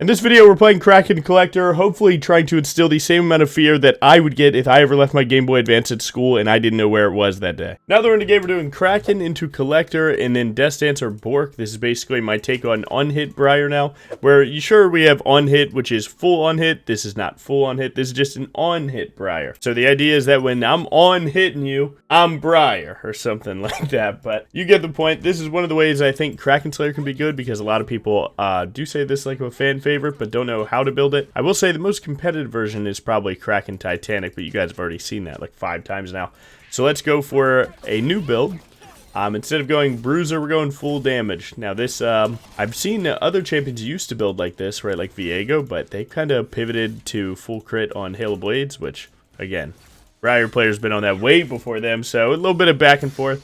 In this video, we're playing Kraken Collector, hopefully trying to instill the same amount of fear that I would get if I ever left my Game Boy Advance at school and I didn't know where it was that day. Now that we're in the game, we're doing Kraken into Collector and then Death Dance or Bork. This is basically my take on on-hit Briar now, where we have on-hit, which is full on-hit. This is not full on-hit, this is just an on-hit Briar. So the idea is that when I'm on-hitting you, I'm Briar, or something like that, but you get the point. This is one of the ways I think Kraken Slayer can be good, because a lot of people do say this like a fan favorite, but don't know how to build it. I will say the most competitive version is probably Kraken Titanic, but you guys have already seen that like 5 times now. So let's go for a new build. Instead of going Bruiser, we're going full damage. Now this, I've seen other champions used to build like this, right, like Viego, but they kind of pivoted to full crit on Hail of Blades, which, again, Briar player's been on that way before them, so a little bit of back and forth.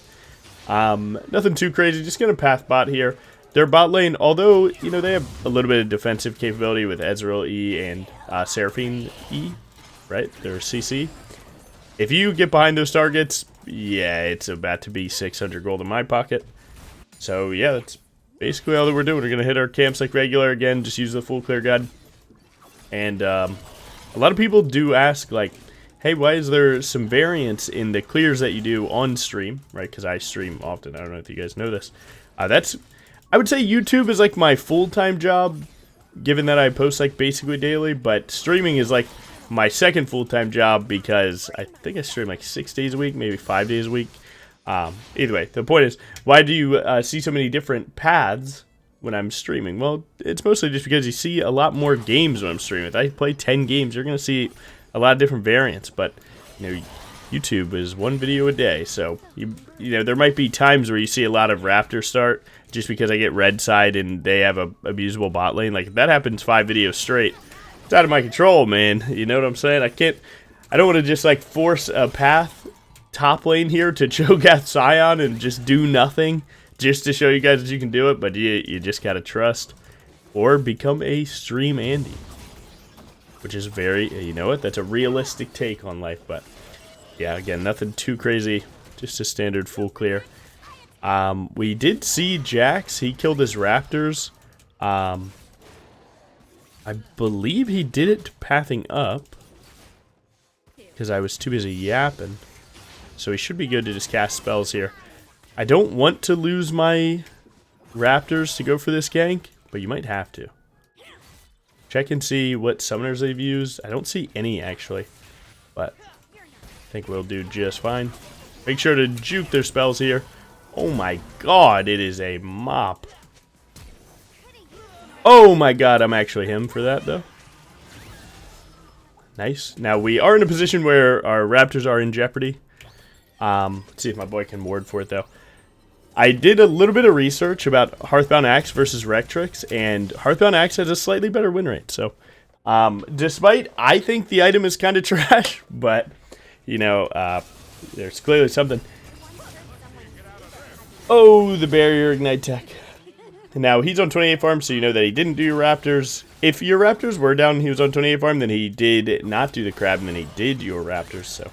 Nothing too crazy, just gonna path bot here. Their bot lane, although, you know, they have a little bit of defensive capability with Ezreal E and Seraphine E, right? Their CC. If you get behind those targets, yeah, it's about to be 600 gold in my pocket. So, yeah, that's basically all that we're doing. We're going to hit our camps like regular again, just use the full clear guide. And a lot of people do ask, like, hey, why is there some variance in the clears that you do on stream, right? Because I stream often. I don't know if you guys know this. I would say YouTube is like my full-time job, given that I post like basically daily, but streaming is like my second full-time job because I think I stream like 6 days a week, maybe 5 days a week. Either way, the point is, why do you see so many different paths when I'm streaming? Well, it's mostly just because you see a lot more games when I'm streaming. If I play 10 games, you're going to see a lot of different variants, but, you know, YouTube is one video a day, so you know there might be times where you see a lot of Raptor start just because I get red side and they have a abusable bot lane. Like, if that happens 5 videos straight, it's out of my control, man. You know what I'm saying? I don't want to just like force a path top lane here to Cho'Gath Scion and just do nothing just to show you guys that you can do it, but you just gotta trust or become a stream Andy, which is very, you know what, that's a realistic take on life. But yeah, again, nothing too crazy, just a standard full clear. We did see Jax, he killed his Raptors. I believe he did it pathing up, because I was too busy yapping. So he should be good to just cast spells here. I don't want to lose my Raptors to go for this gank, but you might have to. Check and see what summoners they've used. I don't see any, actually, but I think we'll do just fine. Make sure to juke their spells here. Oh my god, it is a mop. Oh my god, I'm actually him for that, though. Nice. Now, we are in a position where our Raptors are in jeopardy. Let's see if my boy can ward for it, though. I did a little bit of research about Hearthbound Axe versus Rectrix, and Hearthbound Axe has a slightly better win rate. So, despite I think the item is kind of trash, but, you know, there's clearly something. Oh, the barrier ignite tech. Now, he's on 28 farm, so you know that he didn't do your Raptors. If your Raptors were down and he was on 28 farm, then he did not do the crab, and then he did your Raptors. So,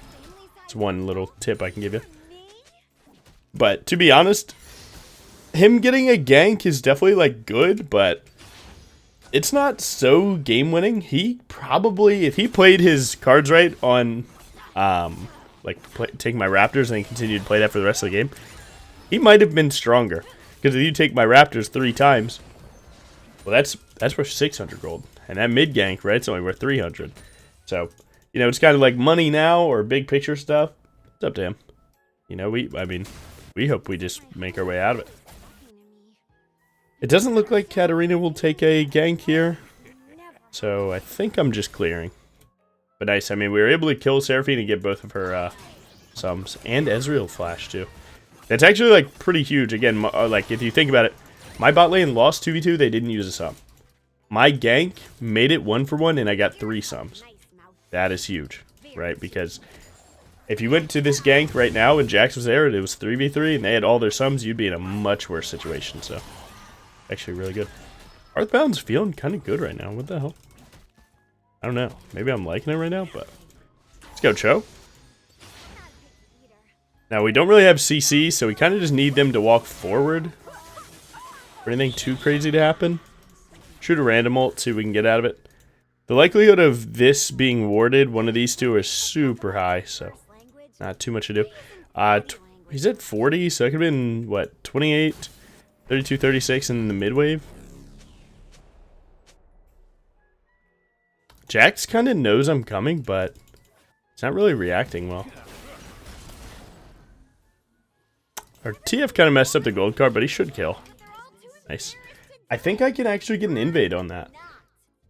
it's one little tip I can give you. But, to be honest, him getting a gank is definitely, like, good, but it's not so game-winning. He probably, if he played his cards right on, taking my Raptors and then continued to play that for the rest of the game, he might have been stronger. Because if you take my Raptors 3 times, well, that's worth 600 gold. And that mid gank, right, it's only worth 300. So, you know, it's kind of like money now or big picture stuff. It's up to him. You know, we hope we just make our way out of it. It doesn't look like Katarina will take a gank here. So I think I'm just clearing. But nice, I mean, we were able to kill Seraphine and get both of her sums. And Ezreal flash, too. That's actually, like, pretty huge. Again, like, if you think about it, my bot lane lost 2v2, they didn't use a sum. My gank made it 1-for-1, and I got 3 sums. That is huge, right? Because if you went to this gank right now and Jax was there and it was 3v3 and they had all their sums, you'd be in a much worse situation. So, actually really good. Earthbound's feeling kind of good right now. What the hell? I don't know. Maybe I'm liking it right now, but let's go, Cho. Now, we don't really have CC, so we kind of just need them to walk forward for anything too crazy to happen. Shoot a random ult, see what we can get out of it. The likelihood of this being warded, one of these two, is super high, so not too much to do. He's at 40, so it could have been, what, 28, 32, 36 in the mid-wave? Jax kind of knows I'm coming, but it's not really reacting well. Our TF kind of messed up the gold card, but he should kill. Nice. I think I can actually get an invade on that.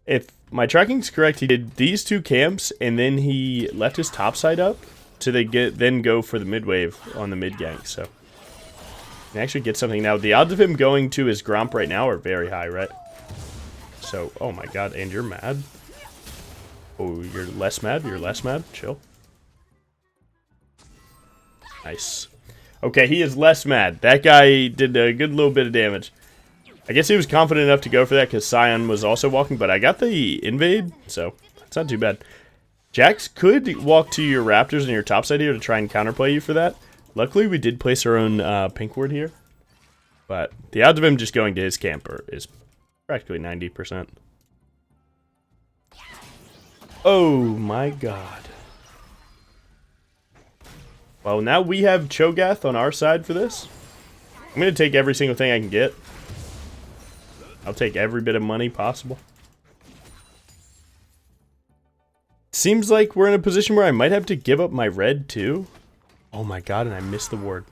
If my tracking's correct, he did these two camps, and then he left his top side up to then go for the mid wave on the mid gank. So can actually get something now. The odds of him going to his Gromp right now are very high, right? So, oh my god, and you're mad? Oh, you're less mad? You're less mad? Chill. Nice. Okay, he is less mad. That guy did a good little bit of damage. I guess he was confident enough to go for that because Sion was also walking, but I got the invade, so it's not too bad. Jax could walk to your Raptors and your top side here to try and counterplay you for that. Luckily, we did place our own pink ward here, but the odds of him just going to his camper is practically 90%. Oh my god. Well, now we have Cho'Gath on our side for this. I'm going to take every single thing I can get. I'll take every bit of money possible. Seems like we're in a position where I might have to give up my red too. Oh my god, and I missed the ward.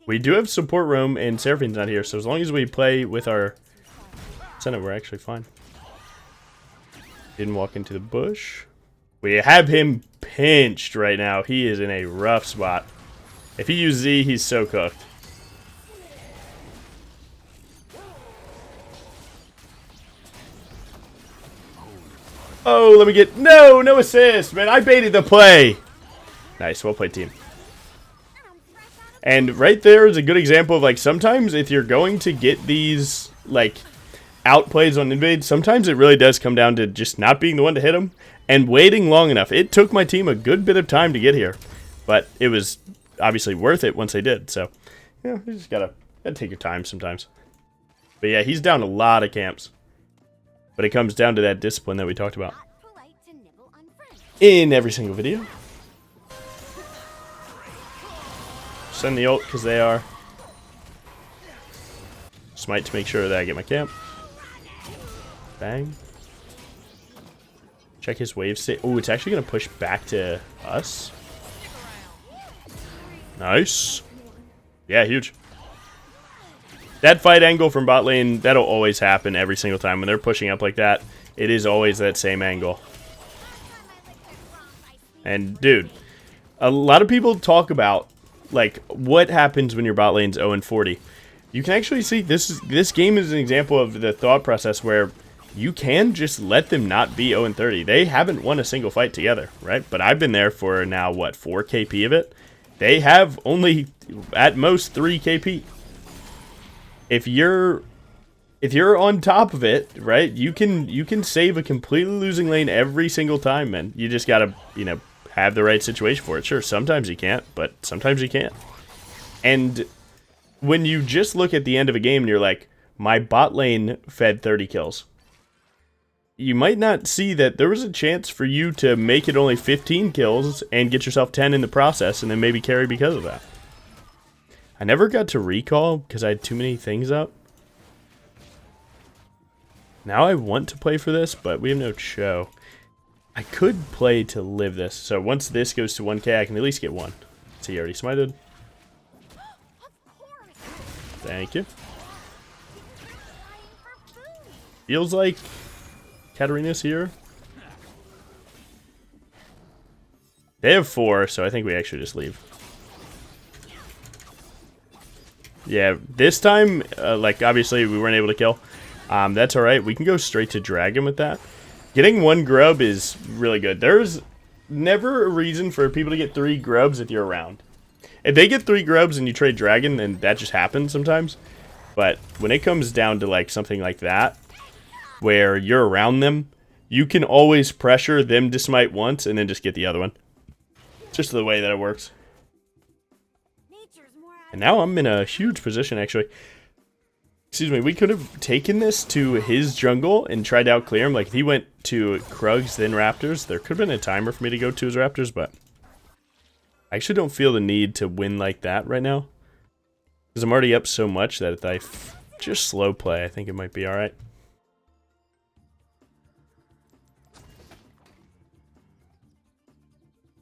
We do have support roam, and Seraphine's not here, so as long as we play with our Senate, we're actually fine. Didn't walk into the bush. We have him pinched right now. He is in a rough spot. If he used Z, he's so cooked. Oh, let me get... No assist, man. I baited the play. Nice, well played, team. And right there is a good example of, like, sometimes if you're going to get these, like, outplays on invade, sometimes it really does come down to just not being the one to hit them and waiting long enough. It took my team a good bit of time to get here, but it was obviously worth it once they did. So, yeah, you just gotta take your time sometimes. But yeah, he's down a lot of camps. But it comes down to that discipline that we talked about in every single video. Send the ult because they are. Smite to make sure that I get my camp. Bang. Check his wave state. Oh, it's actually going to push back to us. Nice. Yeah, huge. That fight angle from bot lane, that'll always happen every single time. When they're pushing up like that, it is always that same angle. And, dude, a lot of people talk about, like, what happens when your bot lane's 0-40. You can actually see this game is an example of the thought process where you can just let them not be 0-30. They haven't won a single fight together, right? But I've been there for now, what, 4 KP of it? They have only, at most, 3 KP. If you're on top of it, right, you can save a completely losing lane every single time, man. You just gotta, you know, have the right situation for it. Sure, sometimes you can't, but sometimes you can. And when you just look at the end of a game and you're like, my bot lane fed 30 kills, you might not see that there was a chance for you to make it only 15 kills and get yourself 10 in the process and then maybe carry because of that. I never got to recall because I had too many things up. Now I want to play for this, but we have no show. I could play to live this. So once this goes to 1k, I can at least get one. So he already smited. Thank you. Feels like Katarina's here. They have 4, so I think we actually just leave. Yeah, this time, like, obviously we weren't able to kill. That's alright. We can go straight to Dragon with that. Getting 1 grub is really good. There's never a reason for people to get 3 grubs if you're around. If they get 3 grubs and you trade Dragon, then that just happens sometimes. But when it comes down to, like, something like that, where you're around them, you can always pressure them to smite once and then just get the other one. Just the way that it works. And now I'm in a huge position, actually. Excuse me, we could have taken this to his jungle and tried to outclear him. Like, if he went to Krugs, then Raptors, there could have been a timer for me to go to his Raptors, but I actually don't feel the need to win like that right now. Because I'm already up so much that if I just slow play, I think it might be alright.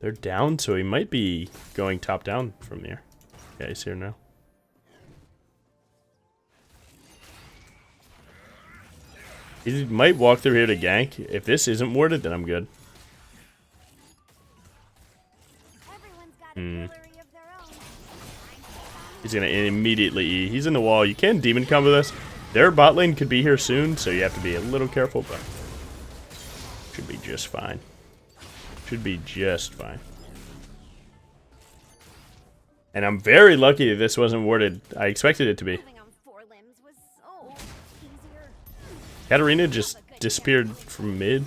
They're down, so he might be going top down from here. Yeah, he's here now. He might walk through here to gank. If this isn't warded, then I'm good. He's gonna immediately E. He's in the wall. You can demon combo this. Their bot lane could be here soon, so you have to be a little careful, but should be just fine. Should be just fine. And I'm very lucky that this wasn't warded. I expected it to be. Katarina just disappeared from mid.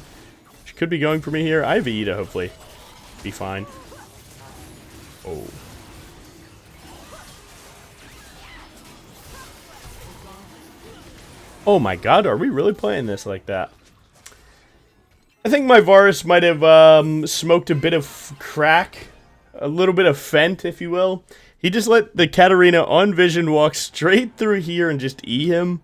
She could be going for me here. I have E to hopefully be fine. Oh. Oh my god, are we really playing this like that? I think my Varus might have smoked a bit of crack. A little bit of Fent, if you will. He just let the Katarina on vision walk straight through here and just E him.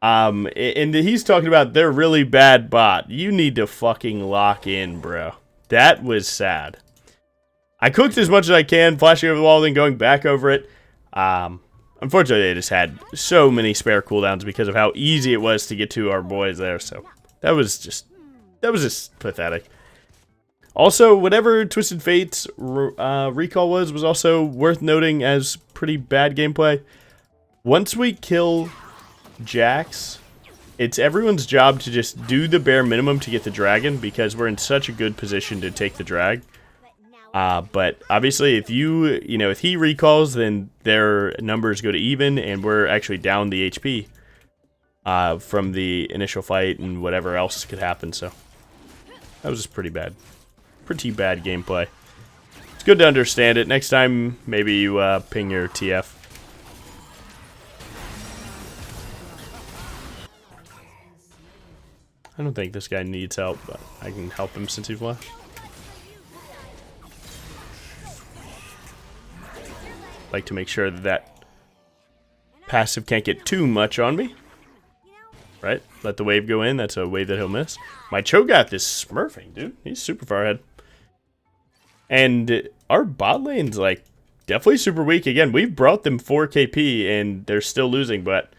And he's talking about their really bad bot. You need to fucking lock in, bro. That was sad. I cooked as much as I can, flashing over the wall, then going back over it. Unfortunately, they just had so many spare cooldowns because of how easy it was to get to our boys there. So that was just pathetic. Also, whatever Twisted Fate's recall was also worth noting as pretty bad gameplay. Once we kill Jax, it's everyone's job to just do the bare minimum to get the dragon because we're in such a good position to take the drag. But obviously if if he recalls, then their numbers go to even and we're actually down the HP from the initial fight and whatever else could happen. So that was just pretty bad gameplay. It's good to understand it. Next time maybe you ping your TF. I don't think this guy needs help, but I can help him since he's left. Like to make sure that passive can't get too much on me. Right? Let the wave go in. That's a wave that he'll miss. My Cho'Gath is smurfing, dude. He's super far ahead. And our bot lane's like definitely super weak. Again, we've brought them 4 KP and they're still losing, but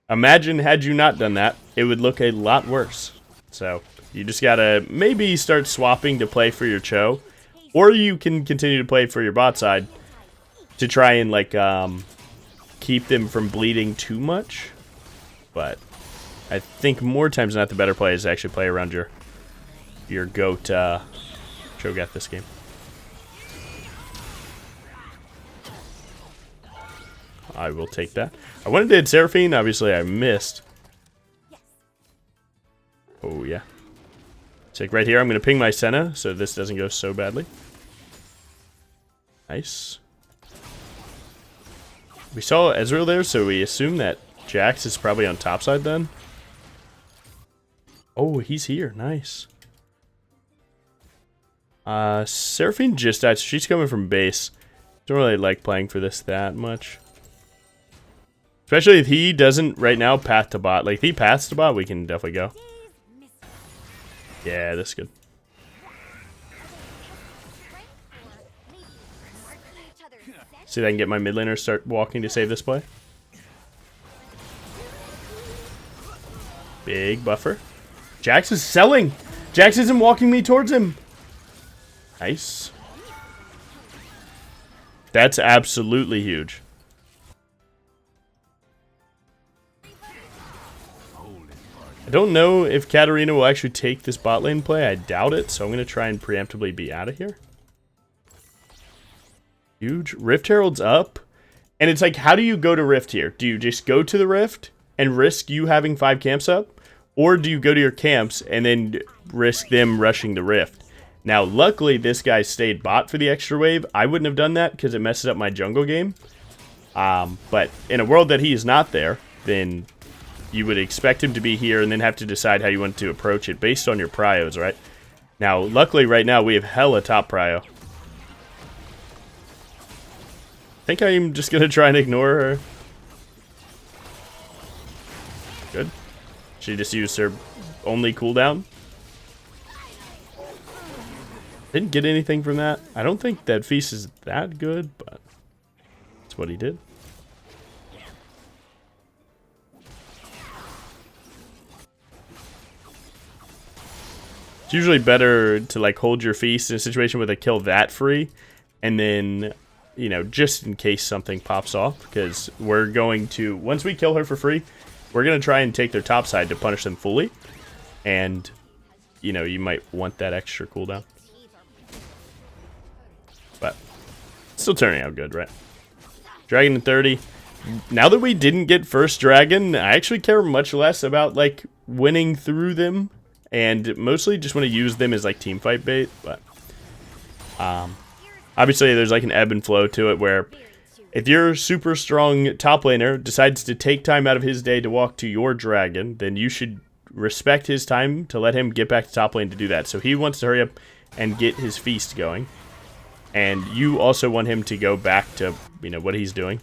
imagine had you not done that, it would look a lot worse. So you just gotta maybe start swapping to play for your Cho, or you can continue to play for your bot side to try and like keep them from bleeding too much. But I think more times than not the better play is to actually play around your goat Cho'Gath this game. I will take that. I wanted to hit Seraphine, obviously I missed. Oh yeah. Take right here, I'm gonna ping my Senna so this doesn't go so badly. Nice. We saw Ezreal there, so we assume that Jax is probably on top side then. Oh, he's here. Nice. Seraphine just died, so she's coming from base. Don't really like playing for this that much. Especially if he doesn't right now path to bot. Like, if he paths to bot, we can definitely go. Yeah, that's good. See if I can get my mid laner start walking to save this play. Big buffer. Jax is selling. Jax isn't walking me towards him. Nice. That's absolutely huge. I don't know if Katarina will actually take this bot lane play. I doubt it, so I'm going to try and preemptively be out of here. Huge. Rift Herald's up. And it's like, how do you go to Rift here? Do you just go to the Rift and risk you having 5 camps up? Or do you go to your camps and then risk them rushing the Rift? Now, luckily, this guy stayed bot for the extra wave. I wouldn't have done that because it messes up my jungle game. But in a world that he is not there, then you would expect him to be here and then have to decide how you want to approach it based on your prios, right? Now, luckily right now we have hella top prio. I think I'm just going to try and ignore her. Good. She just used her only cooldown. Didn't get anything from that. I don't think that feast is that good, but that's what he did. It's usually better to like hold your feast in a situation where they kill that free, and then, you know, just in case something pops off, because we're going to, once we kill her for free, we're going to try and take their top side to punish them fully, and, you know, you might want that extra cooldown. But still turning out good, right? Dragon in 30. Now that we didn't get first dragon, I actually care much less about like winning through them, and mostly just want to use them as like team fight bait. But obviously there's like an ebb and flow to it, where if your super strong top laner decides to take time out of his day to walk to your dragon, then you should respect his time to let him get back to top lane to do that. So he wants to hurry up and get his feast going. And you also want him to go back to, you know, what he's doing.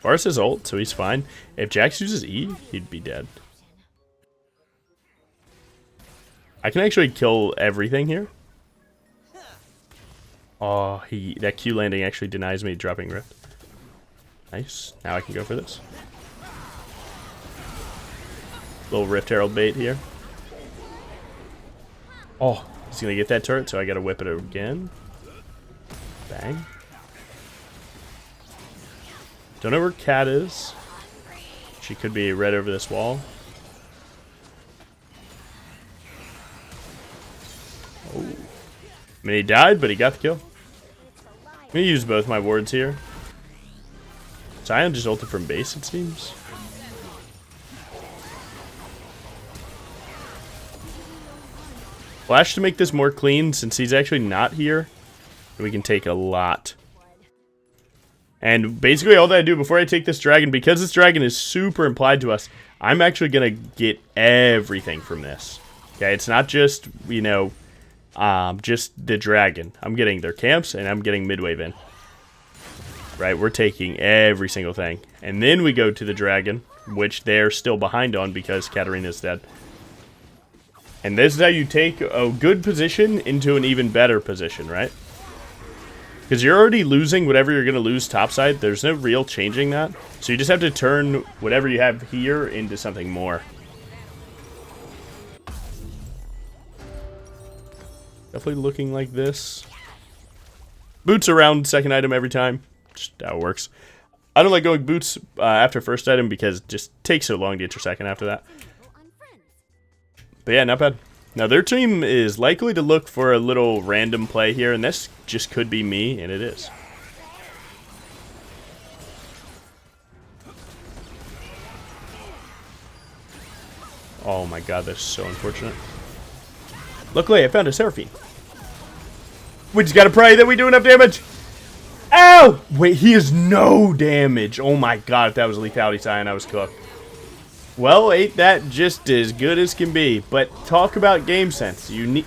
Varus has ult, so he's fine. If Jax uses E, he'd be dead. I can actually kill everything here. Oh, that Q landing actually denies me dropping Rift. Nice. Now I can go for this. Little Rift Herald bait here. Oh. He's gonna get that turret, so I gotta whip it again. Bang. Don't know where Cat is. She could be right over this wall. Oh. I mean, he died, but he got the kill. I'm gonna use both my wards here. Sion just ulted from base, it seems. Flash to make this more clean, since he's actually not here. We can take a lot. And basically all that I do before I take this dragon, because this dragon is super implied to us, I'm actually going to get everything from this. Okay, it's not just, you know, just the dragon. I'm getting their camps, and I'm getting mid-wave in. Right, we're taking every single thing. And then we go to the dragon, which they're still behind on because Katarina's dead. And this is how you take a good position into an even better position, right? Because you're already losing whatever you're going to lose topside. There's no real changing that. So you just have to turn whatever you have here into something more. Definitely looking like this. Boots around second item every time. Just how it works. I don't like going boots after first item because it just takes so long to get your second after that. But yeah, not bad. Now their team is likely to look for a little random play here, and this just could be me, and it is. Oh my god, that's so unfortunate. Luckily, I found a Seraphine. We just gotta pray that we do enough damage. Ow! Wait, he has no damage. Oh my god, if that was a lethality sign, I was cooked. Well, ain't that just as good as can be? But talk about game sense. You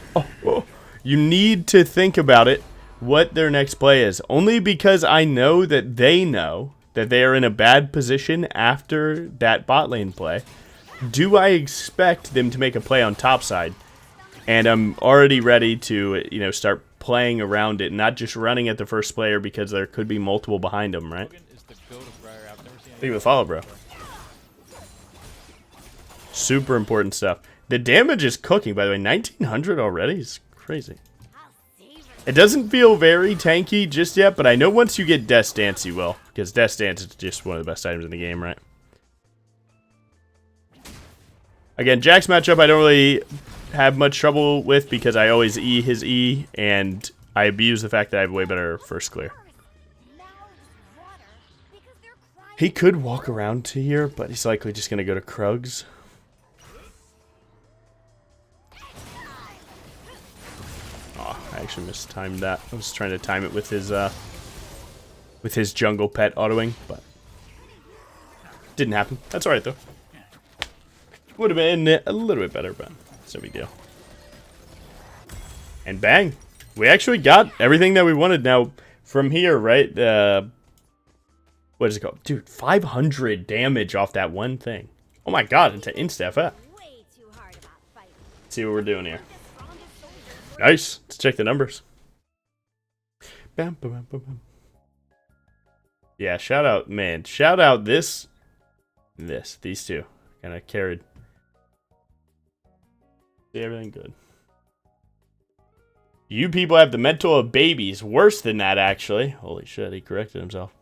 need to think about it, what their next play is. Only because I know that they are in a bad position after that bot lane play. Do I expect them to make a play on top side? And I'm already ready to, you know, start playing around it, not just running at the first player because there could be multiple behind them, right? Think of the follow, bro. Super important stuff. The damage is cooking, by the way. 1900 already is crazy. It doesn't feel very tanky just yet, but I know once you get Death Dance, you will. Because Death Dance is just one of the best items in the game, right? Again, Jack's matchup I don't really have much trouble with because I always E his E, and I abuse the fact that I have way better first clear. He could walk around to here, but he's likely just going to go to Krugs. I actually mistimed that. I was trying to time it with his jungle pet autoing, but Didn't happen. That's alright, though. Would have been a little bit better, but it's no big deal. And bang. We actually got everything that we wanted. Now, from here, right? What is it called? Dude, 500 damage off that one thing. Oh my god, it's an insta-FF. Let's see what we're doing here. Nice. Let's check the numbers. Bam, bam, bam, bam, bam. Yeah, shout out, man. Shout out these two. Kind of carried. See everything good. You people have the mental of babies. Worse than that, actually. Holy shit, he corrected himself.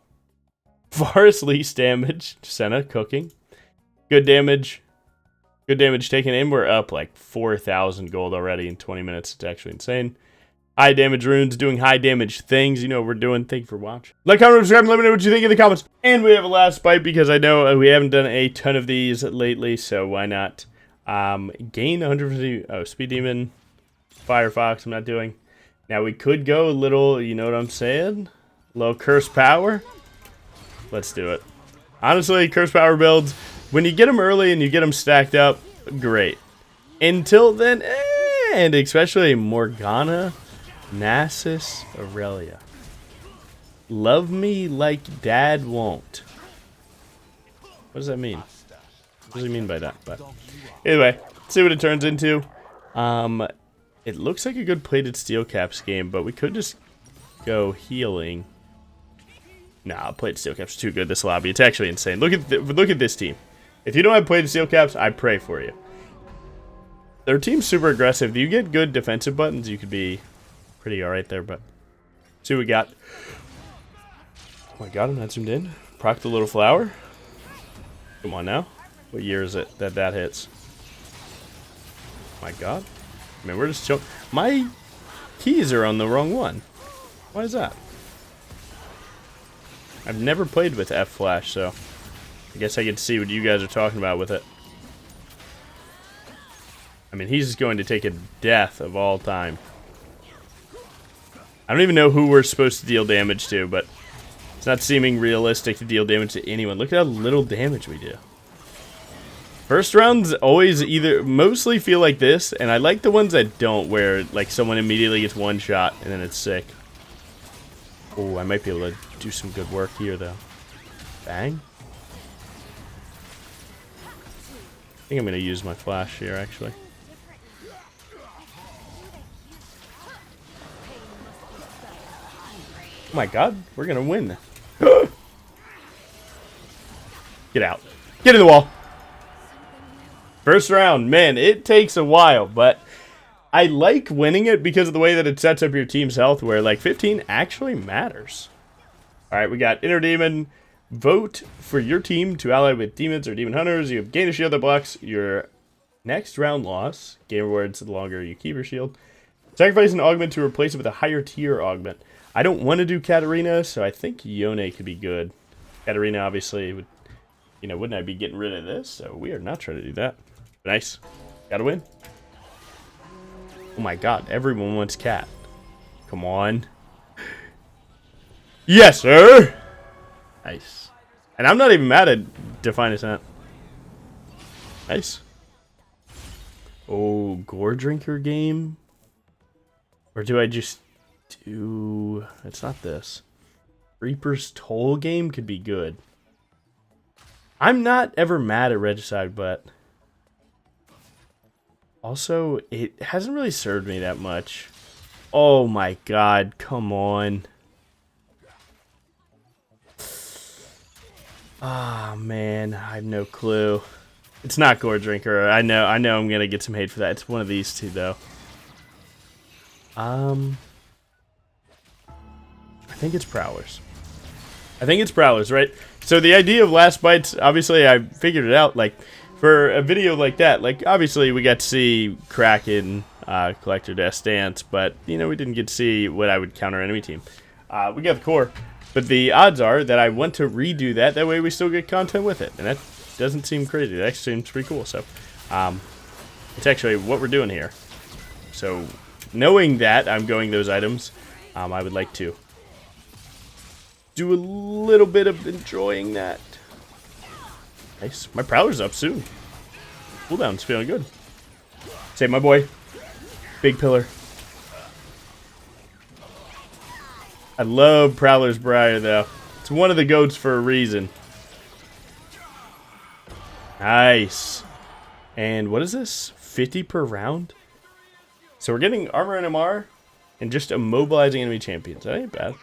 Forest least damage. Senna cooking. Good damage. Good damage taken in. We're up like 4,000 gold already in 20 minutes. It's actually insane. High damage runes doing high damage things. You know what we're doing. Thank you for watching. Like, comment, subscribe, and let me know what you think in the comments. And we have a last bite because I know we haven't done a ton of these lately, so why not? Gain 150. Oh, Speed Demon. Firefox, I'm not doing. Now we could go a little, you know what I'm saying? Low curse power. Let's do it. Honestly, curse power builds, when you get them early and you get them stacked up, great. Until then, and especially Morgana, Nasus, Aurelia. Love me like dad won't. What does that mean? What does he mean by that? But anyway, let's see what it turns into. It looks like a good plated steel caps game, but we could just go healing. Nah, plated steel caps too good this lobby. It's actually insane. Look at this team. If you don't have plated steel caps, I pray for you. Their team's super aggressive. If you get good defensive buttons, you could be pretty alright there, but see what we got. Oh my god, I'm not zoomed in. Proc the little flower. Come on now. What year is it that hits? Oh my god. I mean, we're just chilling. My keys are on the wrong one. Why is that? I've never played with F Flash, so I guess I get to see what you guys are talking about with it. I mean, he's going to take a death of all time. I don't even know who we're supposed to deal damage to, but it's not seeming realistic to deal damage to anyone. Look at how little damage we do. First rounds always mostly feel like this, and I like the ones that don't, where like someone immediately gets one shot and then it's sick. Oh, I might be able to do some good work here though. Bang. I think I'm gonna use my flash here actually. Oh my god, we're gonna win. Get out. Get in the wall. First round, man, it takes a while, but I like winning it because of the way that it sets up your team's health, where like 15 actually matters. Alright, we got Inner Demon. Vote for your team to ally with demons or demon hunters. You have gain a shield that blocks your next round loss. Gain rewards the longer you keep your shield. Sacrifice an augment to replace it with a higher tier augment. I don't want to do Katarina, so I think Yone could be good. Katarina obviously would, you know, wouldn't I be getting rid of this? So we are not trying to do that. Nice. Gotta win. Oh my god, everyone wants cat. Come on. Yes, sir! Nice. And I'm not even mad at Define Ascent. Nice. Oh, Gore Drinker game? Or do I just do... It's not this. Reaper's Toll game could be good. I'm not ever mad at Regicide, but... Also, it hasn't really served me that much. Oh my god, come on. Ah, man, I have no clue. It's not Gore Drinker. I know I'm gonna get some hate for that. It's one of these two, though. I think it's Prowlers. I think it's Prowlers, right? So the idea of Last Bites, obviously I figured it out, like, for a video like that, like, obviously we got to see Kraken, Collector Death Dance, but, you know, we didn't get to see what I would counter enemy team. We got the core, but the odds are that I want to redo that, that way we still get content with it, and that doesn't seem crazy. That actually seems pretty cool, so, it's actually what we're doing here. So, knowing that I'm going those items, I would like to do a little bit of enjoying that. Nice. My Prowler's up soon. Cooldown's feeling good. Save my boy. Big pillar. I love Prowler's Briar, though. It's one of the goats for a reason. Nice. And what is this? 50 per round? So we're getting armor and MR and just immobilizing enemy champions. That ain't bad.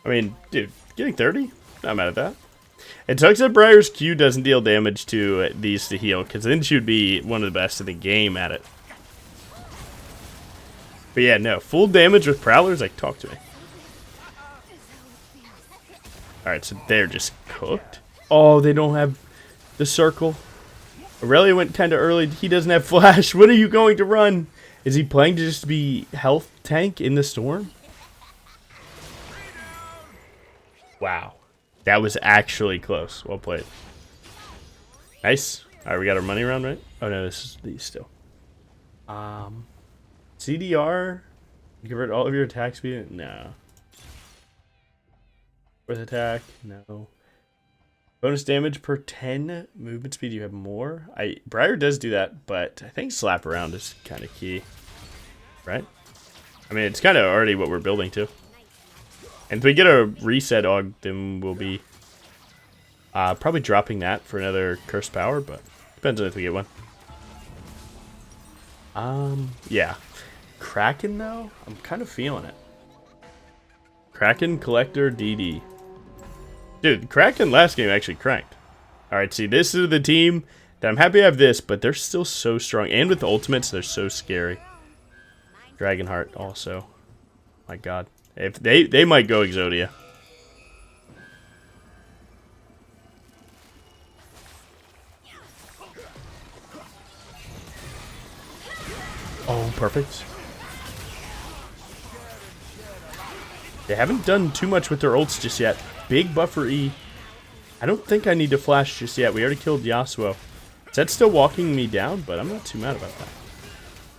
I mean, dude, getting 30? Not mad at that. It sucks that Briar's Q doesn't deal damage to these to heal, because then she would be one of the best in the game at it. But yeah, no. Full damage with Prowlers? Like, talk to me. Alright, so they're just cooked. Oh, they don't have the circle. Aurelia went kind of early. He doesn't have flash. When are you going to run? Is he playing to just be health tank in the storm? Wow. That was actually close. Well played. Nice. Alright, we got our money round, right? Oh no, this is these still. CDR? Convert all of your attack speed? No. With attack? No. Bonus damage per 10 movement speed. You have more. Briar does do that, but I think slap around is kind of key, right? I mean, it's kind of already what we're building to. And if we get a reset aug, then we'll be probably dropping that for another cursed power, but depends on if we get one. Yeah. Kraken though, I'm kind of feeling it. Kraken, Collector, DD. Dude, Kraken last game actually cranked. Alright, see, this is the team that I'm happy I have this, but they're still so strong. And with the ultimates, they're so scary. Dragonheart also. My god. If they might go Exodia. Oh, perfect. They haven't done too much with their ults just yet. Big buffer E. I don't think I need to flash just yet. We already killed Yasuo. Is that still walking me down? But I'm not too mad about that.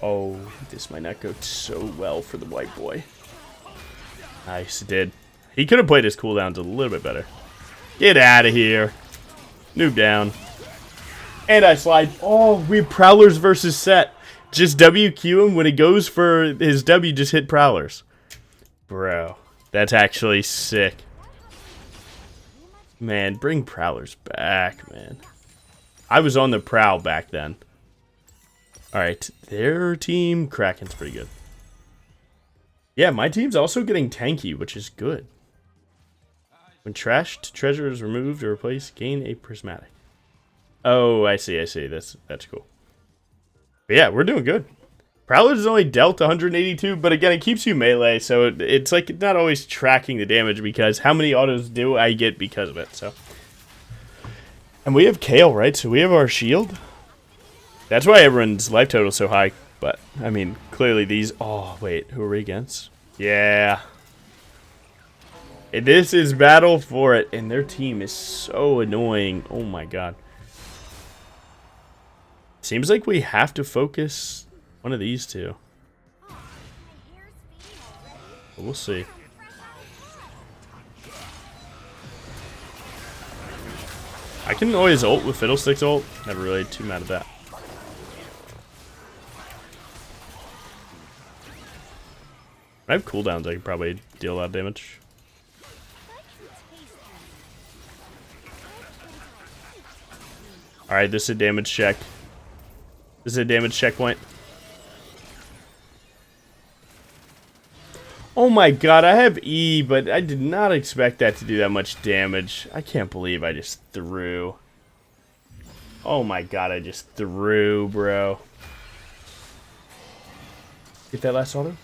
Oh, this might not go so well for the white boy. Nice, it did. He could have played his cooldowns a little bit better. Get out of here. Noob down. And I slide. Oh, we have Prowlers versus Set. Just WQ him. When it goes for his W, just hit Prowlers. Bro, that's actually sick. Man, bring Prowlers back, man. I was on the Prowl back then. Alright, their team, Kraken's pretty good. Yeah, my team's also getting tanky, which is good. When trashed treasure is removed or replaced, gain a prismatic. Oh, I see. That's cool. But yeah, we're doing good. Prowler's is only dealt 182, but again, it keeps you melee, so it's like not always tracking the damage because how many autos do I get because of it, so. And we have Kale, right? So we have our shield. That's why everyone's life total is so high, but, I mean, clearly these... Oh, wait, who are we against? Yeah. This is battle for it, and their team is so annoying. Oh my god. Seems like we have to focus one of these two. But we'll see. I can always ult with Fiddlesticks ult. Never really too mad at that. I have cooldowns, I could probably deal a lot of damage. Alright, this is a damage check. This is a damage checkpoint. Oh my god, I have E, but I did not expect that to do that much damage. I can't believe I just threw. Oh my god, I just threw, bro. Get that last auto?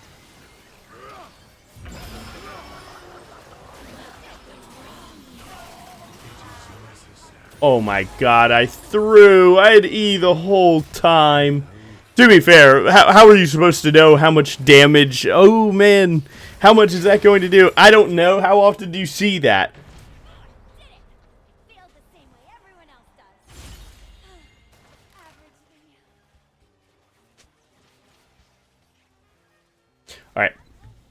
Oh my god, I threw. I had E the whole time. To be fair, how are you supposed to know how much damage? Oh man, how much is that going to do? I don't know. How often do you see that? Alright.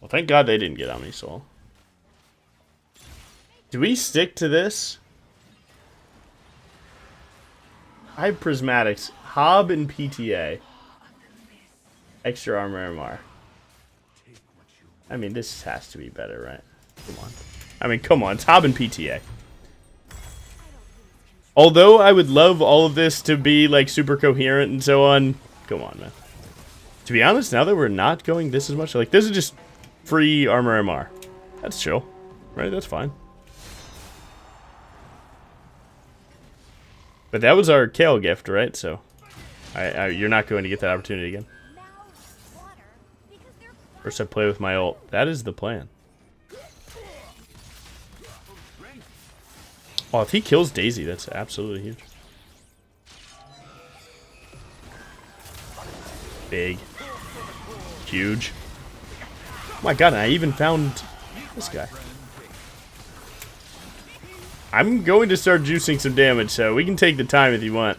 Well, thank god they didn't get on me, Soul. Do we stick to this? I have prismatics. Hob and PTA. Extra armor MR. I mean, this has to be better, right? Come on. I mean, come on. It's Hob and PTA. Although I would love all of this to be, like, super coherent and so on. Come on, man. To be honest, now that we're not going this as much, like, this is just free armor MR. That's chill. Right? That's fine. But that was our Kale gift, right? So, you're not going to get that opportunity again. First I play with my ult. That is the plan. Oh, if he kills Daisy, that's absolutely huge. Big. Huge. Oh my god, I even found this guy. I'm going to start juicing some damage, so we can take the time if you want.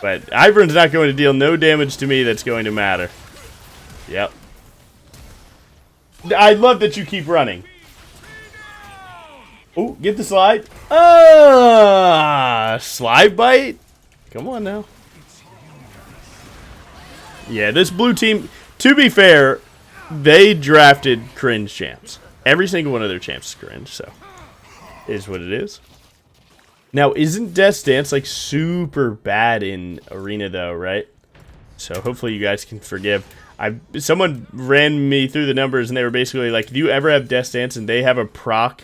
But Ivern's not going to deal no damage to me that's going to matter. Yep. I love that you keep running. Oh, get the slide. Slide bite? Come on now. Yeah, this blue team, to be fair, they drafted cringe champs. Every single one of their champs is cringe, so it is what it is. Now, isn't Death's Dance like super bad in Arena though, right? So hopefully you guys can forgive. Someone ran me through the numbers and they were basically like, if you ever have Death's Dance and they have a proc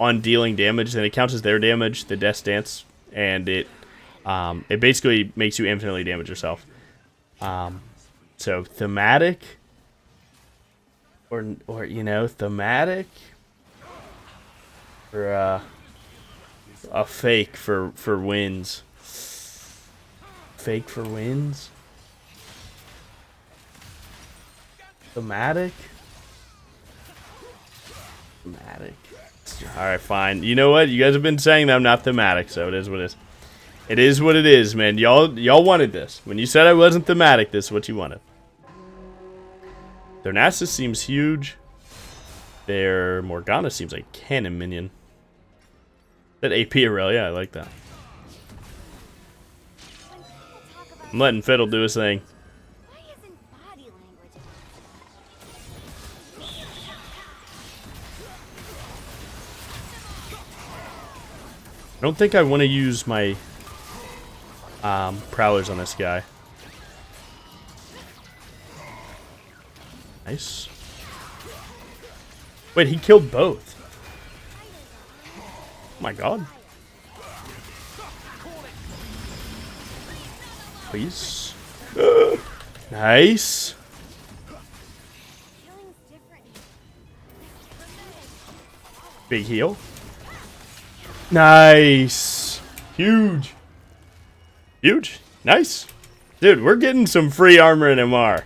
on dealing damage, then it counts as their damage, the Death's Dance, and it basically makes you infinitely damage yourself. So thematic, or you know, thematic, or a fake for wins. Fake for wins. Thematic. Thematic. Alright, fine. You know what? You guys have been saying that I'm not thematic, so it is what it is. It is what it is, man. Y'all wanted this. When you said I wasn't thematic, this is what you wanted. Their Nasus seems huge. Their Morgana seems like cannon minion. That AP Aurelia, I like that. I'm letting Fiddle do his thing. I don't think I want to use my prowlers on this guy. Nice. Wait, he killed both. Oh my god. Please. Nice. Big heal. Nice. Huge. Huge. Nice. Dude, we're getting some free armor in MR.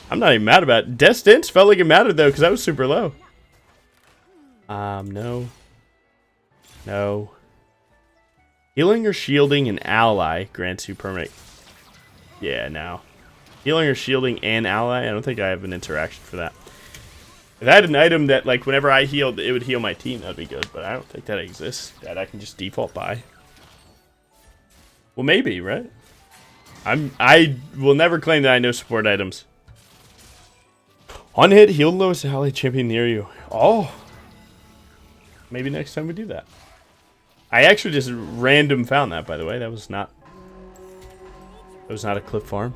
I'm not even mad about it. Death's Dance felt like it mattered though, because I was super low. No. No. Healing or shielding an ally grants you permanent. Yeah, no. Healing or shielding an ally? I don't think I have an interaction for that. If I had an item that, like, whenever I healed, it would heal my team, that'd be good. But I don't think that exists. That I can just default buy. Well, maybe, right? I will never claim that I know support items. On hit, heal lowest ally champion near you. Oh. Maybe next time we do that. I actually just random found that, by the way. That was not a clip farm.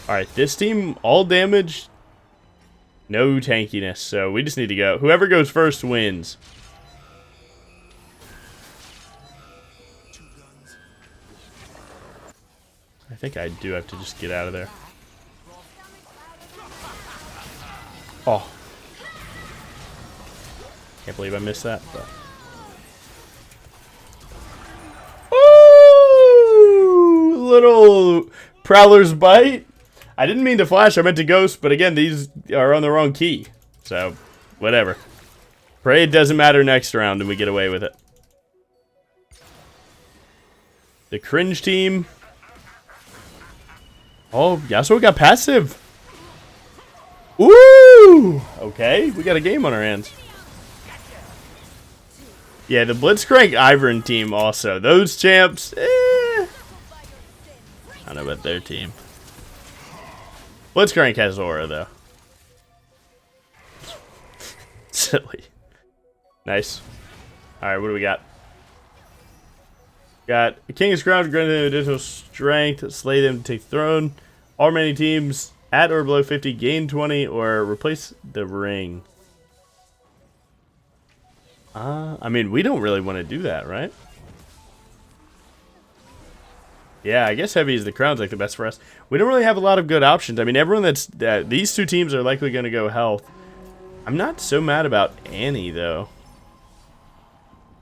Alright, this team, all damage, no tankiness. So we just need to go. Whoever goes first wins. I think I do have to just get out of there. Oh. Can't believe I missed that. But. Ooh, little Prowler's Bite. I didn't mean to flash, I meant to ghost, but again, these are on the wrong key. So, whatever. Pray it doesn't matter next round and we get away with it. The cringe team. Oh, Yasuo got passive. Ooh! Okay, we got a game on our hands. Yeah, the Blitzcrank Ivern team also. Those champs, I don't know about their team. Blitzcrank has aura, though. Silly. Nice. Alright, what do we got? Got a King's Crown, granted additional strength, slay them to take throne. All remaining teams at or below 50 gain 20 or replace the ring. I mean, we don't really want to do that, right? Yeah, I guess heavy is the crown's like the best for us. We don't really have a lot of good options. I mean, everyone these two teams are likely going to go health. I'm not so mad about Annie, though.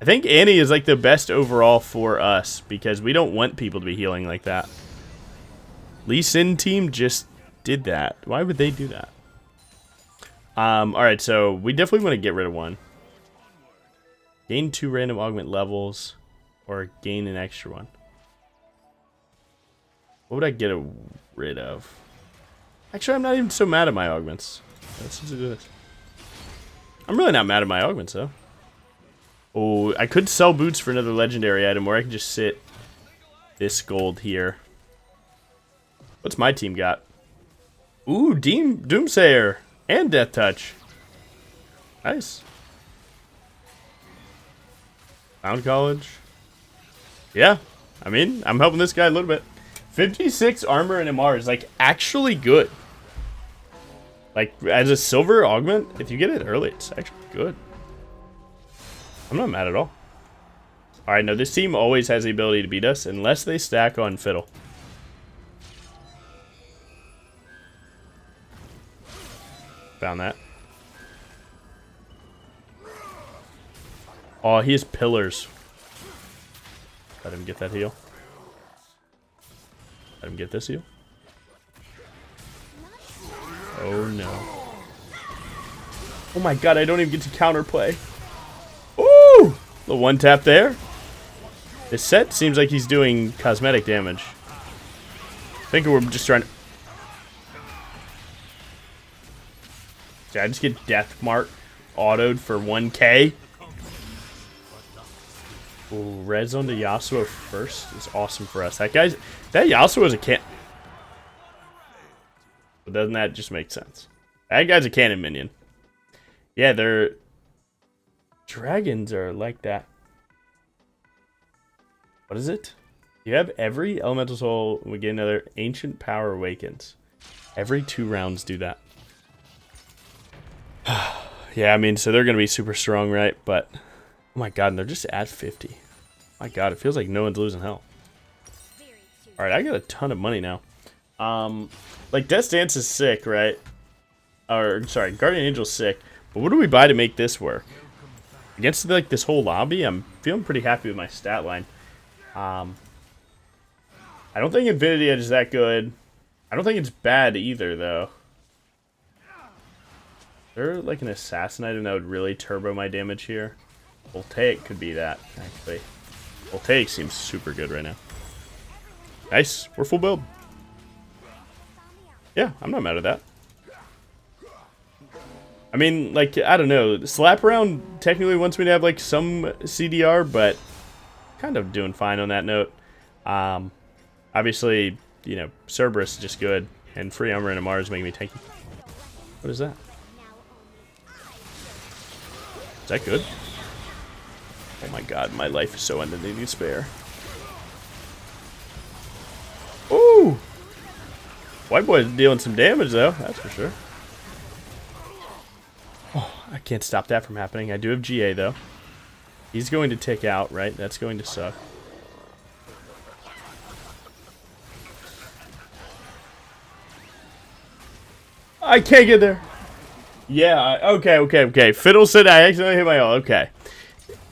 I think Annie is like the best overall for us because we don't want people to be healing like that. Lee Sin team just did that. Why would they do that? Alright, so we definitely want to get rid of one. Gain 2 random augment levels or gain an extra one. What would I get rid of? Actually, I'm not even so mad at my augments. Let's just do this. I'm really not mad at my augments, though. Oh, I could sell boots for another legendary item, or I can just sit this gold here. What's my team got? Ooh, Doomsayer and Death Touch. Nice. Found College. Yeah, I mean, I'm helping this guy a little bit. 56 armor and MR is like actually good. Like as a silver augment, if you get it early, it's actually good. I'm not mad at all. Alright, no, this team always has the ability to beat us unless they stack on Fiddle. Found that. Oh, he has pillars. Let him get that heal. Let him get this heal. Oh no. Oh my god, I don't even get to counterplay. Ooh! The one tap there. This set seems like he's doing cosmetic damage. I think we're just trying to... Did I just get Death Mark autoed for 1k? Ooh, red zone to Yasuo first is awesome for us. That Yasuo is a can... But doesn't that just make sense? That guy's a cannon minion. Yeah, they're... Dragons are like that. What is it? You have every elemental soul, we get another ancient power awakens. Every 2 rounds do that. Yeah, I mean, so they're going to be super strong, right? But, oh my god, and they're just at 50. My god, it feels like no one's losing health. Alright, I got a ton of money now. Like, Death's Dance is sick, right? Or, sorry, Guardian Angel's sick. But what do we buy to make this work? Against, like, this whole lobby, I'm feeling pretty happy with my stat line. I don't think Infinity Edge is that good. I don't think it's bad either, though. Is there, like, an assassin item that would really turbo my damage here? Voltaic could be that, actually. Voltaic seems super good right now. Nice. We're full build. Yeah, I'm not mad at that. I mean, like, I don't know. Slap Around technically wants me to have, like, some CDR, but kind of doing fine on that note. Obviously, you know, Cerberus is just good, and free armor and MR is making me tanky. What is that? Is that good? Oh my god, my life is so ended in despair. Ooh! White boy's dealing some damage, though, that's for sure. Oh, I can't stop that from happening. I do have GA, though. He's going to tick out, right? That's going to suck. I can't get there. Yeah, okay. Fiddle said I accidentally hit my ult. Okay.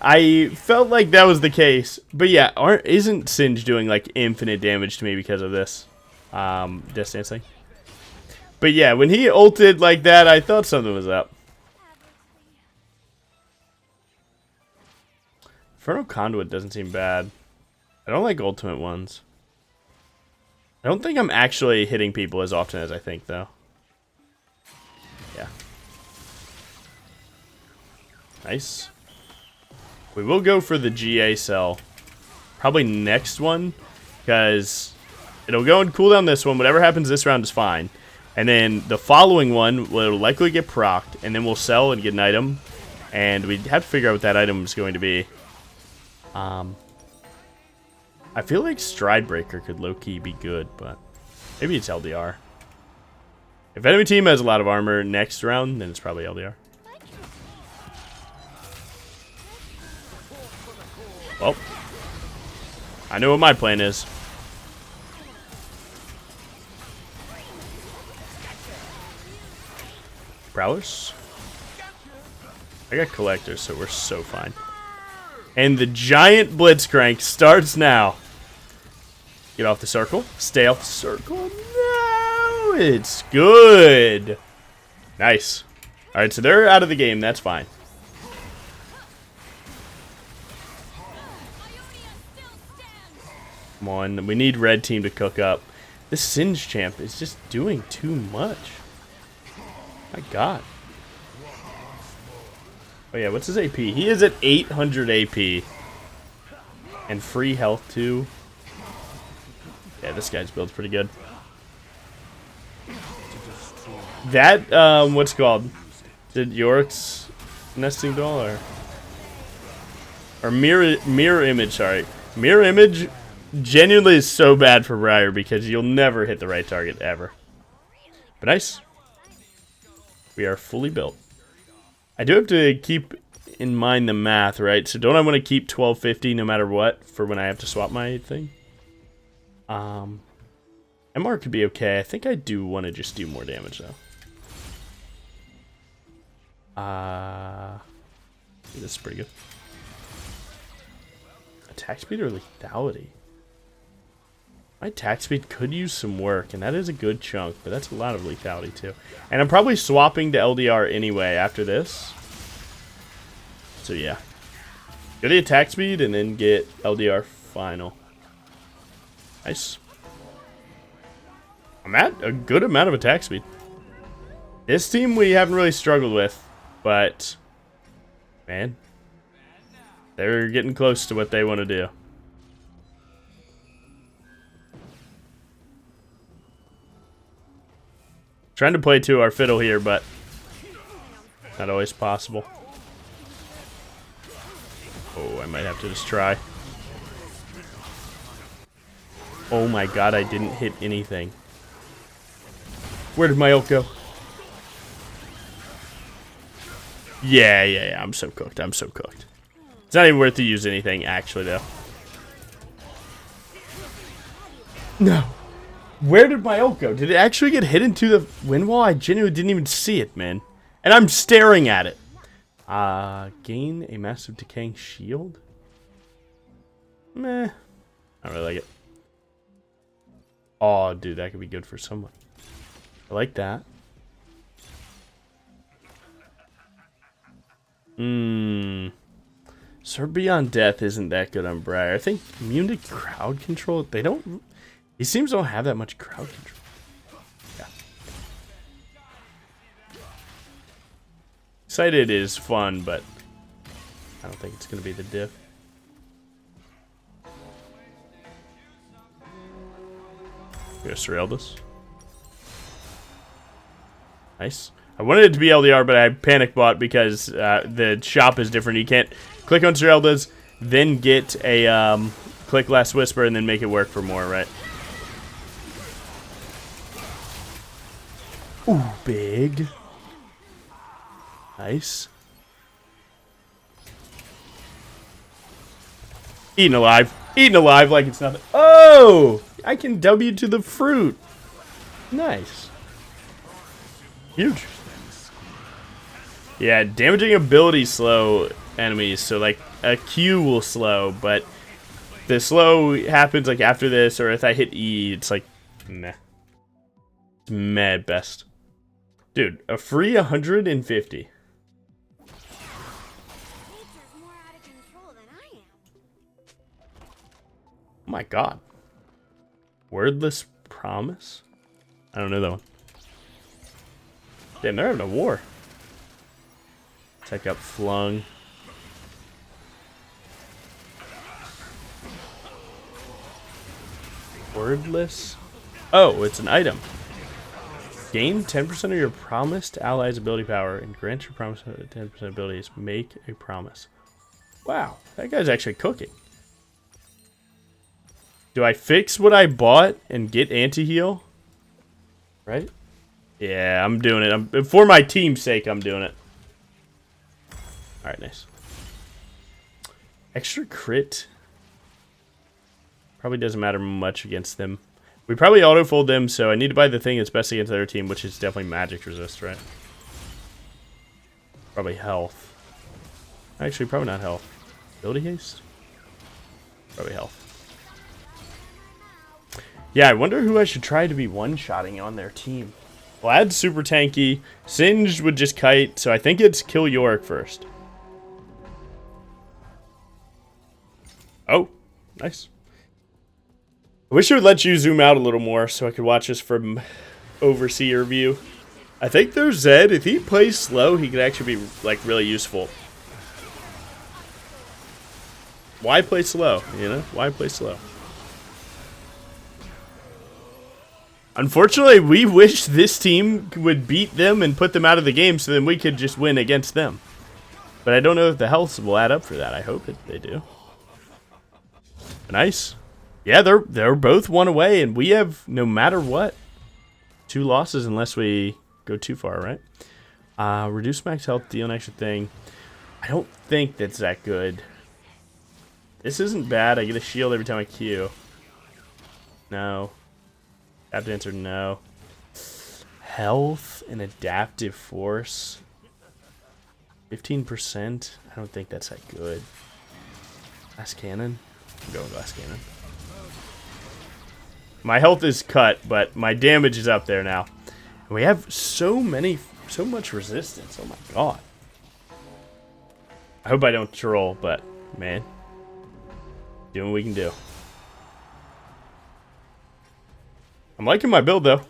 I felt like that was the case. But yeah, isn't Singe doing like infinite damage to me because of this distance thing? But yeah, when he ulted like that, I thought something was up. Inferno Conduit doesn't seem bad. I don't like ultimate ones. I don't think I'm actually hitting people as often as I think, though. Yeah. Nice. We will go for the GA cell. Probably next one, because It'll go and cool down this one. Whatever happens this round is fine. And then the following one will likely get procced, and then we'll sell and get an item. And we have to figure out what that item is going to be. I feel like Stride Breaker could low-key be good, but maybe it's LDR. If enemy team has a lot of armor next round, then it's probably LDR. Well, I know what my plan is. Prowlers? I got collectors, so we're so fine. And the giant Blitzcrank starts now. Get off the circle. Stay off the circle. No, it's good. Nice. All right, so they're out of the game. That's fine. Come on, we need red team to cook up. This Singe champ is just doing too much. My God. Oh yeah, what's his AP? He is at 800 AP. And free health too. Yeah, this guy's build's pretty good. That, what's it called? Did Yorick's nesting doll or mirror image, sorry. Mirror image genuinely is so bad for Briar because you'll never hit the right target ever. But nice. We are fully built. I do have to keep in mind the math, right? So don't I want to keep 1250 no matter what for when I have to swap my thing? MR could be okay. I think I do want to just do more damage though. This is pretty good. Attack speed or lethality? My attack speed could use some work, and that is a good chunk, but that's a lot of lethality too. And I'm probably swapping to LDR anyway after this. So yeah. Get the attack speed and then get LDR final. Nice. I'm at a good amount of attack speed. This team we haven't really struggled with, but man, they're getting close to what they want to do. Trying to play to our fiddle here, but not always possible. Oh, I might have to just try. Oh my God, I didn't hit anything. Where did my ult go? Yeah, I'm so cooked. I'm so cooked. It's not even worth to use anything, actually, though. No. Where did my ult go? Did it actually get hit into the wind wall? I genuinely didn't even see it, man. And I'm staring at it. Gain a massive decaying shield? Meh. I don't really like it. Oh, dude, that could be good for someone. I like that. Sword Beyond Death isn't that good on Briar. I think immune to crowd control, they don't... These teams don't have that much crowd control. Yeah. Excited is fun, but I don't think it's going to be the diff. We're going to surreal this. Nice. I wanted it to be LDR, but I panic bought because the shop is different. You can't click on Serelda's, then get a click Last Whisper, and then make it work for more, right? Ooh, big. Nice. Eaten alive. Eaten alive like it's nothing. Oh! I can W to the fruit. Nice. Huge. Yeah, damaging abilities slow enemies. So, like, a Q will slow, but the slow happens, like, after this, or if I hit E, it's like, meh. It's meh at best. Dude, a free 150. Oh my God. Wordless Promise? I don't know that one. Damn, they're having a war. Tech up flung. Wordless. Oh, it's an item. Gain 10% of your promised allies' ability power and grant your promise 10% abilities. Make a promise. Wow, that guy's actually cooking. Do I fix what I bought and get anti-heal? Right? Yeah, I'm doing it. For my team's sake, I'm doing it. Alright, nice. Extra crit. Probably doesn't matter much against them. We probably auto-fold them, so I need to buy the thing that's best against their team, which is definitely magic resist, right? Probably health. Actually, probably not health. Ability haste? Probably health. Yeah, I wonder who I should try to be one-shotting on their team. Vlad's super tanky. Singed would just kite, so I think it's kill Yorick first. Oh, nice. I wish it would let you zoom out a little more so I could watch this from overseer view. I think there's Zed. If he plays slow, he could actually be like really useful. Why play slow? You know? Why play slow? Unfortunately, we wish this team would beat them and put them out of the game so then we could just win against them. But I don't know if the health will add up for that. I hope they do. Nice. Yeah, they're both one away, and we have, no matter what, 2 losses unless we go too far, right? Reduce max health, deal an extra thing. I don't think that's that good. This isn't bad. I get a shield every time I Q. No. Have to answer no. Health and adaptive force. 15%. I don't think that's that good. Glass cannon. I'm going glass cannon. My health is cut, but my damage is up there now. And we have so much resistance. Oh my god. I hope I don't troll, but man, doing what we can do. I'm liking my build though.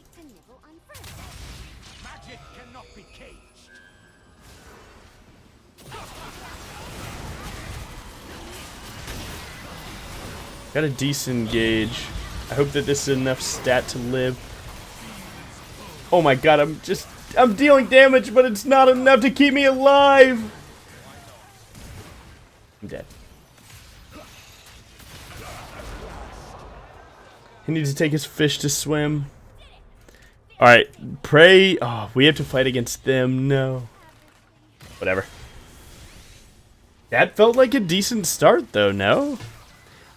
Got a decent gauge. I hope that this is enough stat to live. Oh my god, I'm dealing damage, but it's not enough to keep me alive. I'm dead. He needs to take his fish to swim. Alright, pray. Oh, we have to fight against them. No. Whatever. That felt like a decent start, though, no?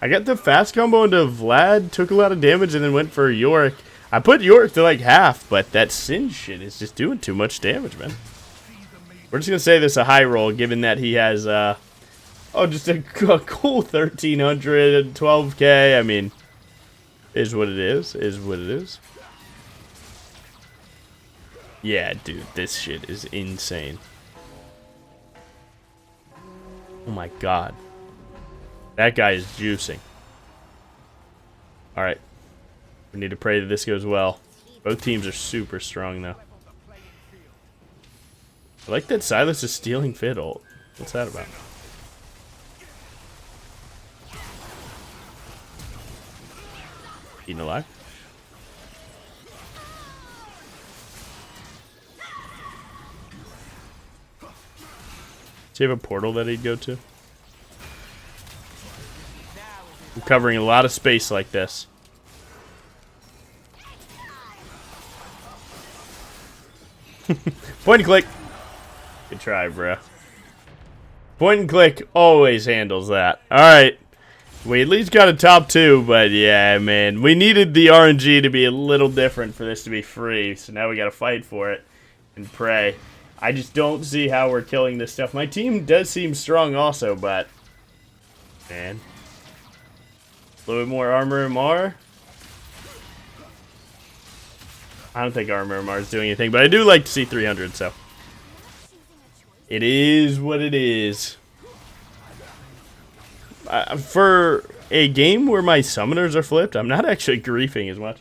I got the fast combo into Vlad, took a lot of damage, and then went for Yorick. I put Yorick to like half, but that Sin shit is just doing too much damage, man. We're just going to say this a high roll, given that he has, just a cool 1,300, 12k. I mean, is what it is what it is. Yeah, dude, this shit is insane. Oh my god. That guy is juicing. Alright. We need to pray that this goes well. Both teams are super strong, though. I like that Silas is stealing Fit ult. What's that about? Eaten alive? Does he have a portal that he'd go to? I'm covering a lot of space like this. Point and click. Good try, bro. Point and click always handles that. Alright. We at least got a top 2, but yeah, man. We needed the RNG to be a little different for this to be free, so now we gotta fight for it and pray. I just don't see how we're killing this stuff. My team does seem strong also, but man. A little bit more armor MR. I don't think armor MR is doing anything, but I do like to see 300, so. It is what it is. For a game where my summoners are flipped, I'm not actually griefing as much.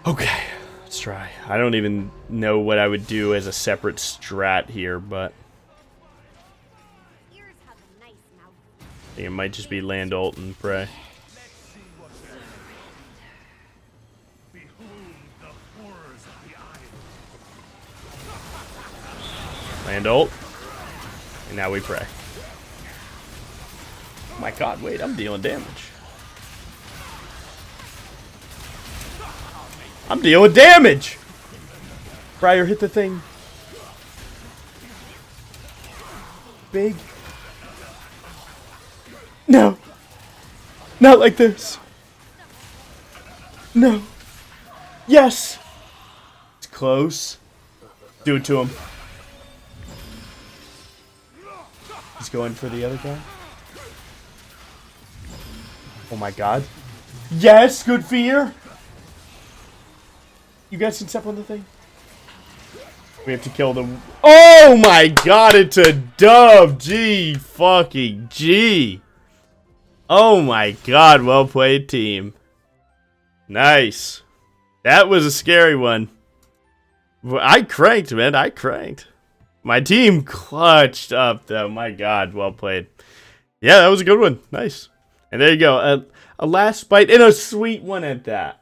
Okay, let's try. I don't even know what I would do as a separate strat here, but think it might just be land ult and pray. Land ult. And now we pray. Oh my god, wait, I'm dealing damage. I'm dealing damage! Briar, hit the thing. Big. No. Not like this. No. Yes! It's close. Do it to him. He's going for the other guy. Oh my god. Yes, good fear. You guys can step on the thing. We have to kill them. Oh my god, it's a dub. G fucking G. Oh my god, well played, team. Nice. That was a scary one. I cranked, man. I cranked. My team clutched up, though. My god, well played. Yeah, that was a good one. Nice. And there you go. A last bite and a sweet one at that.